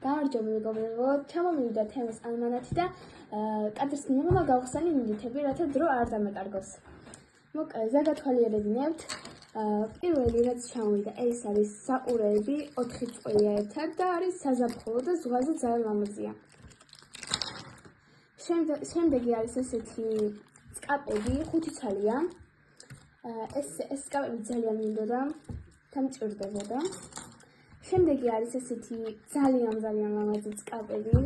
გამარჯობა მეგობრებო, ჩამოვიდა თემის ალმანათი და კადრის მინიმუმმა გავხსენი ნივთები, რათა დრო არ დამეტარგოს. ზაგათვალიერებინებთ. პირველი რაც ჩამოვიდა, ეს არის საყურეები 4 წყვილი ერთად და არის საზაფხულო და ზღვაზე ძალიან ლამაზია. შემდეგი არის ესეთი სკაპები 5 ცალია. ეს სკაპები ძალიან მინდოდა და მჭირდებოდა. შემდეგი არის ესეთი ძალიან ლამაზი სკაპები.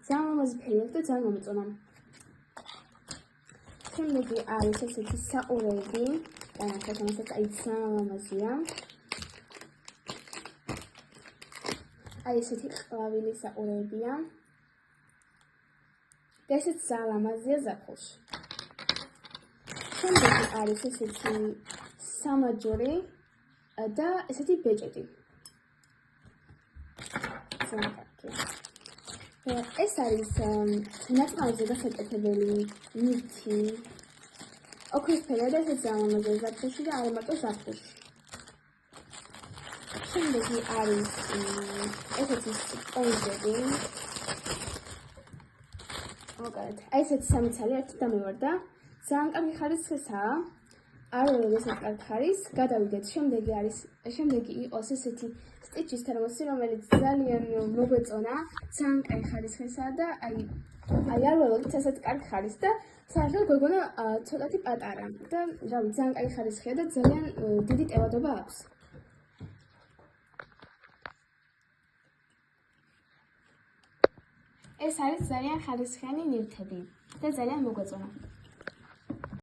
ძალიან ლამაზი ფერი აქვს და ძალიან მომწონა. შემდეგი არის ესეთი საყურეები, განახეთ ამასაც აი ძალიან ლამაზია. აი ესეთი ყვავილი საყურეებია. და ესეც ძალიან ლამაზია ზაფხულში. შემდეგი არის ესეთი სამაჯური და ესეთი ბეჭედი. ეს არის ნაცნობი გასაკეთებელი ნივთი. ოქროსფერია და ესეც ძალიან ლამაზია ზაფხულში და არა მარტო ზაფხულში. შემდეგი არის ესეთი სპონჟები. მოგეთ, აი ესეთი 3 ცალი ერთად დამევარდა. ძალიან კარგი ხარისხისაა. არ ვეღარ ესეთ კარგ ხარისხს. გადავიდეთ, შემდეგი იყოს ესეთი სტიჩის თერმოსი, რომელიც ძალიან მოგვეწონა, ძალიან კარგი ხარისხისაა და აი არ ველოდით ესეთ კარგ ხარისხს და საერთოდ გოგონა ცოტათი პატარა და რავი, ძალიან კარგი ხარისხია და ძალიან დიდი ტევადობა აქვს. ეს არის ძალიან ხარისხიანი ნივთები და ძალიან მოგვეწონა.